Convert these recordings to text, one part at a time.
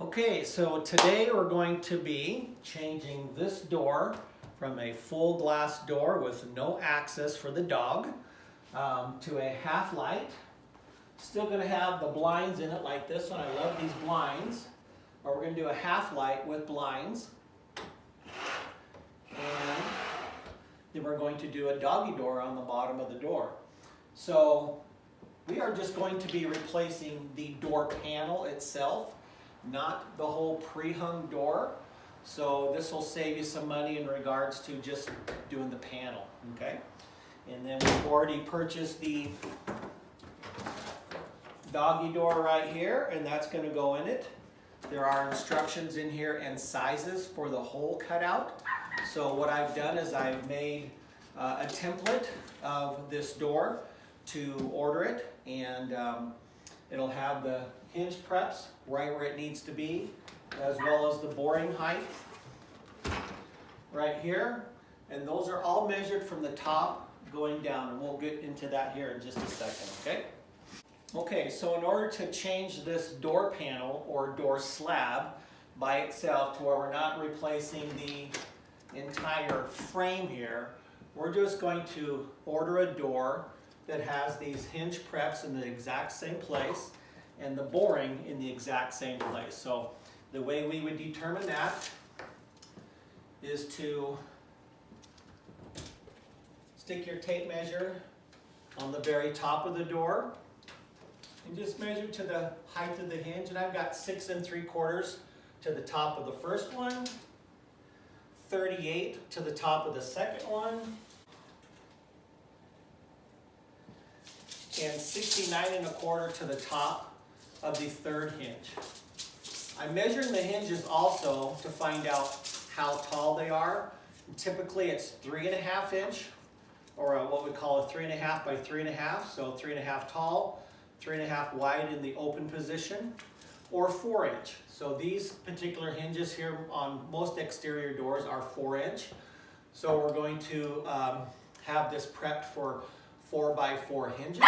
Okay, so today we're going to be changing this door from a full glass door with no access for the dog to a half light. Still going to have the blinds in it like this one. I love these blinds. But we're going to do a half light with blinds. And then we're going to do a doggy door on the bottom of the door. So we are just going to be replacing the door panel itself, not the whole pre-hung door. So this will save you some money in regards to just doing the panel, okay? And then we've already purchased the doggy door right here, and that's going to go in it. There are instructions in here and sizes for the hole cutout. So what I've done is I've made a template of this door to order it, and it'll have the hinge preps right where it needs to be, as well as the boring height right here. And those are all measured from the top going down, and we'll get into that here in just a second, okay? Okay, so in order to change this door panel or door slab by itself to where we're not replacing the entire frame here, we're just going to order a door that has these hinge preps in the exact same place and the boring in the exact same place. So the way we would determine that is to stick your tape measure on the very top of the door and just measure to the height of the hinge. And I've got 6 3/4 to the top of the first one, 38 to the top of the second one, and 69 1/4 to the top of the third hinge. I'm measuring the hinges also to find out how tall they are. Typically it's 3.5 inch, or what we call a 3.5 by 3.5, so 3.5 tall, 3.5 wide in the open position, or 4 inch. So these particular hinges here on most exterior doors are 4 inch. So we're going to have this prepped for 4 by 4 hinges.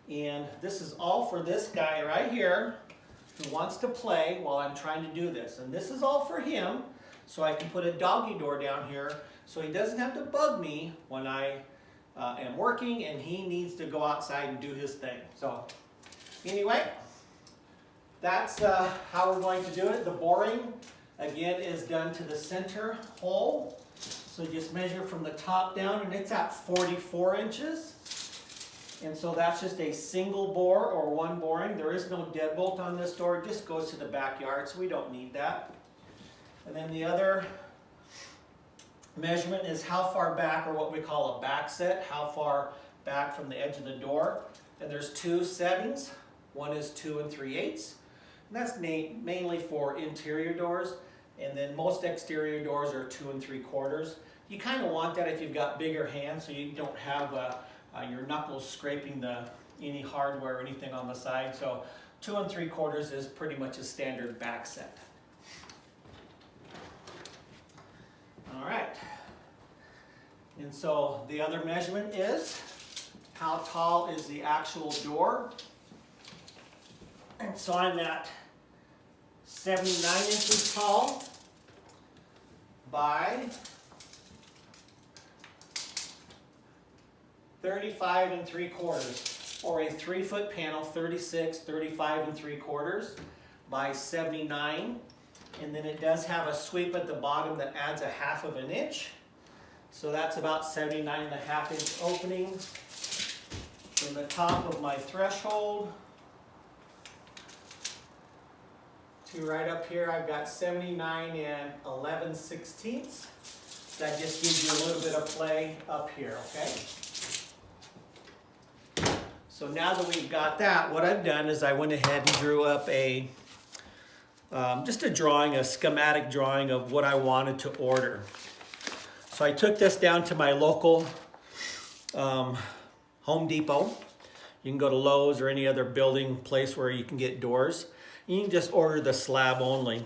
And this is all for this guy right here who wants to play while I'm trying to do this. And this is all for him, so I can put a doggy door down here so he doesn't have to bug me when I am working and he needs to go outside and do his thing. So anyway, that's how we're going to do it. The boring, again, is done to the center hole. So just measure from the top down, and it's at 44 inches. And so that's just a single bore or one boring. There is no deadbolt on this door. It just goes to the backyard, so we don't need that. And then the other measurement is how far back, or what we call a back set, how far back from the edge of the door. And there's 2 settings. One is 2 3/8. And that's mainly for interior doors. And then most exterior doors are 2 3/4. You kind of want that if you've got bigger hands, so you don't have your knuckles scraping any hardware or anything on the side. So 2 3/4 is pretty much a standard back set. All right. And so the other measurement is how tall is the actual door. And so I'm at 79 inches tall by 35 3/4, or a 3-foot panel, 36, 35 3/4 by 79. And then it does have a sweep at the bottom that adds a 1/2 inch. So that's about 79.5 inch opening from the top of my threshold to right up here. I've got 79 11/16. That just gives you a little bit of play up here, okay? So now that we've got that, what I've done is I went ahead and drew up just a drawing, a schematic drawing of what I wanted to order. So I took this down to my local Home Depot. You can go to Lowe's or any other building place where you can get doors. You can just order the slab only.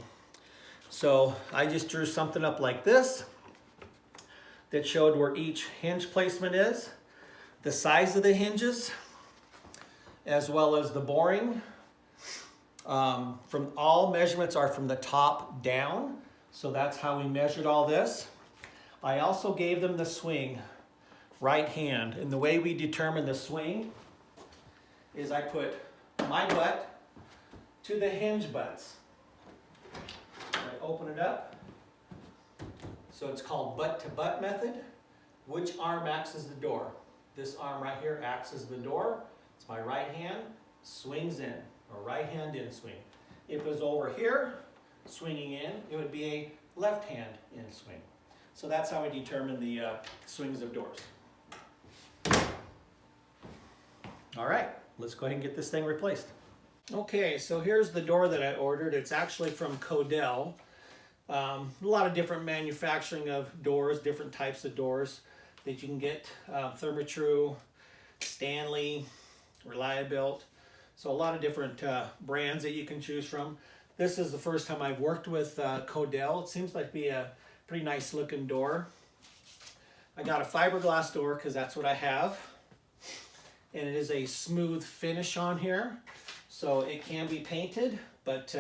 So I just drew something up like this that showed where each hinge placement is, the size of the hinges, as well as the boring, From all measurements are from the top down, so that's how we measured all this. I also gave them the swing right hand, and the way we determine the swing is I put my butt to the hinge butts. I open it up, so it's called butt to butt method. Which arm acts as the door? This arm right here acts as the door. It's my right hand, swings in, or right hand in swing. If it was over here, swinging in, it would be a left hand in swing. So that's how we determine the swings of doors. All right, let's go ahead and get this thing replaced. Okay, so here's the door that I ordered. It's actually from Codell. A lot of different manufacturing of doors, different types of doors that you can get. Therma-Tru, Stanley, Reliabuilt. So a lot of different brands that you can choose from. This is the first time I've worked with Codell. It seems like to be a pretty nice looking door. I got a fiberglass door because that's what I have. And it is a smooth finish on here. So it can be painted, but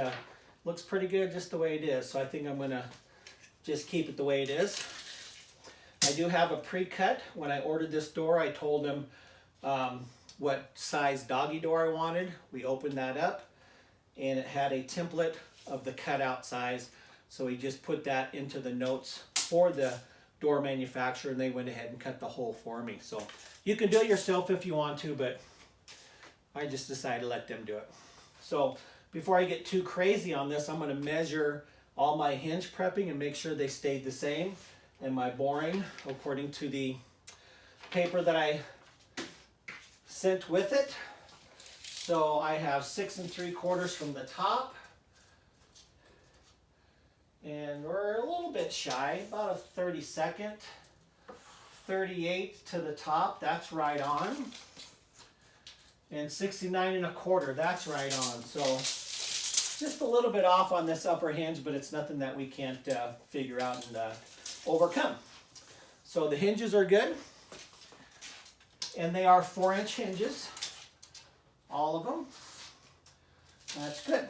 looks pretty good just the way it is. So I think I'm gonna just keep it the way it is. I do have a pre-cut. When I ordered this door, I told them what size doggy door I wanted. We opened that up and it had a template of the cutout size. So we just put that into the notes for the door manufacturer and they went ahead and cut the hole for me. So you can do it yourself if you want to, but I just decided to let them do it. So before I get too crazy on this, I'm going to measure all my hinge prepping and make sure they stayed the same, and my boring according to the paper that I sent with it. So I have 6 3/4 from the top, and we're a little bit shy, about a 32nd, 38 to the top, that's right on, and 69 1/4, that's right on. So just a little bit off on this upper hinge, but it's nothing that we can't figure out and overcome. So the hinges are good, and they are 4-inch hinges, all of them. That's good.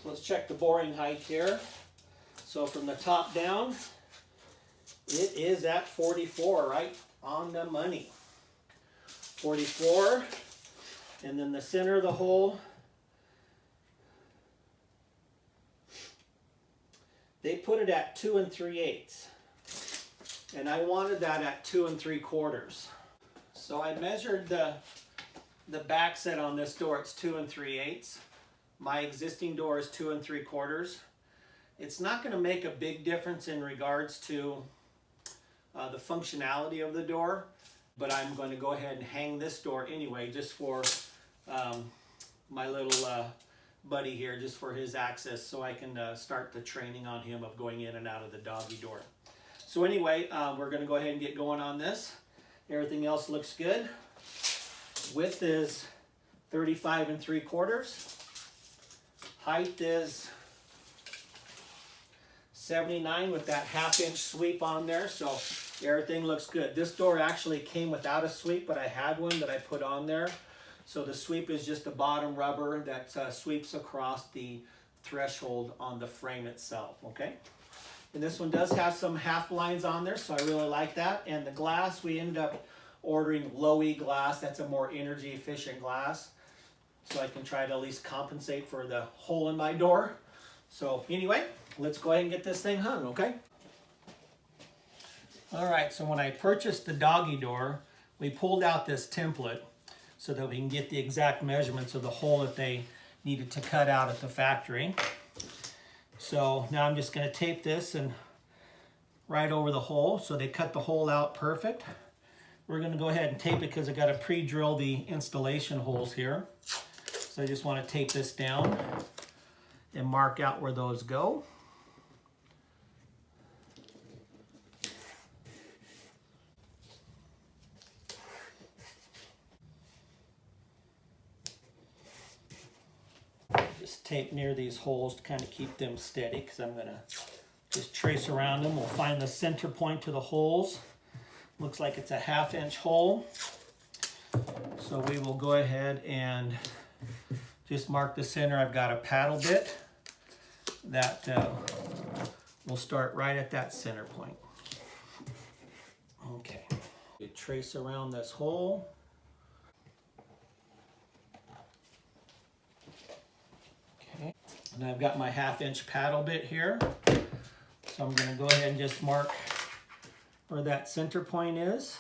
So let's check the boring height here. So from the top down, it is at 44, right on the money. 44, and then the center of the hole, they put it at 2 3/8, and I wanted that at 2 3/4. So I measured the back set on this door. It's 2 3/8. My existing door is 2 3/4. It's not going to make a big difference in regards to the functionality of the door, but I'm going to go ahead and hang this door anyway, just for my little buddy here, just for his access, so I can start the training on him of going in and out of the doggy door. So anyway, we're going to go ahead and get going on this. Everything else looks good. Width is 35 3/4. Height is 79 with that 1/2-inch sweep on there, so everything looks good. This door actually came without a sweep, but I had one that I put on there. So the sweep is just the bottom rubber that sweeps across the threshold on the frame itself, okay? And this one does have some half blinds on there, so I really like that. And the glass, we ended up ordering low E glass. That's a more energy efficient glass, so I can try to at least compensate for the hole in my door. So anyway, let's go ahead and get this thing hung, okay? All right, so when I purchased the doggy door, we pulled out this template so that we can get the exact measurements of the hole that they needed to cut out at the factory. So now I'm just going to tape this and right over the hole. So they cut the hole out perfect. We're going to go ahead and tape it because I got to pre-drill the installation holes here. So I just want to tape this down and mark out where those go. Just tape near these holes to kind of keep them steady, because I'm going to just trace around them. We'll find the center point to the holes. Looks like it's a 1/2-inch hole. So we will go ahead and just mark the center. I've got a paddle bit that will start right at that center point. Okay, you trace around this hole. Okay, and I've got my 1/2 inch paddle bit here. So I'm going to go ahead and just mark where that center point is.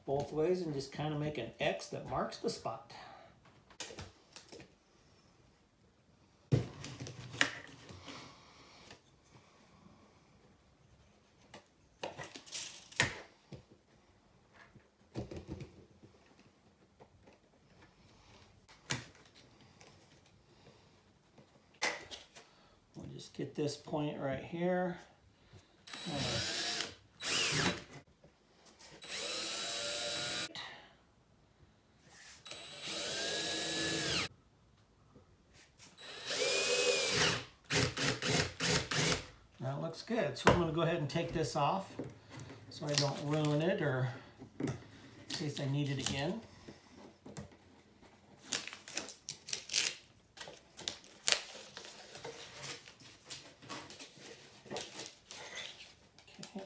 Both ways, and just kind of make an X that marks the spot. We'll just get this point right here. That looks good. So I'm going to go ahead and take this off so I don't ruin it, or in case I need it again. Okay.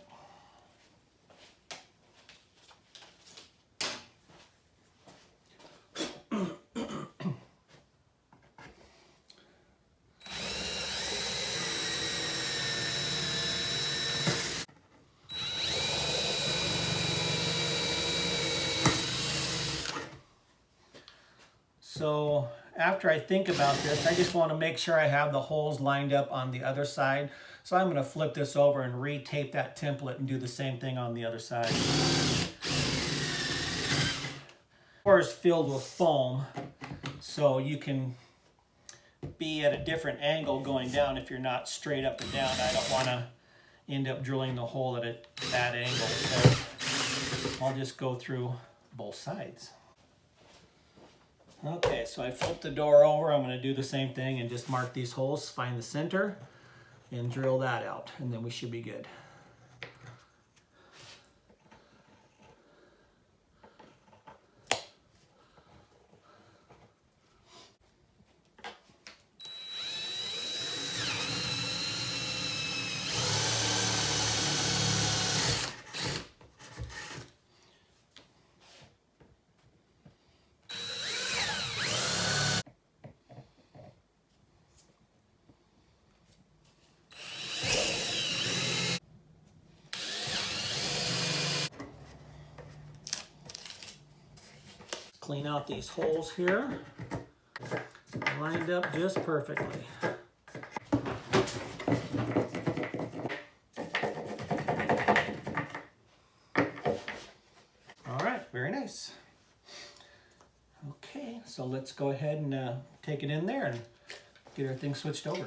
So after I think about this, I just want to make sure I have the holes lined up on the other side. So I'm going to flip this over and re-tape that template and do the same thing on the other side. The floor is filled with foam, so you can be at a different angle going down if you're not straight up and down. I don't want to end up drilling the hole at a bad angle, so I'll just go through both sides. Okay, so I flipped the door over. I'm going to do the same thing and just mark these holes, find the center, and drill that out, and then we should be good. Clean out these holes here. Lined up just perfectly. All right, very nice. Okay, so let's go ahead and take it in there and get everything switched over.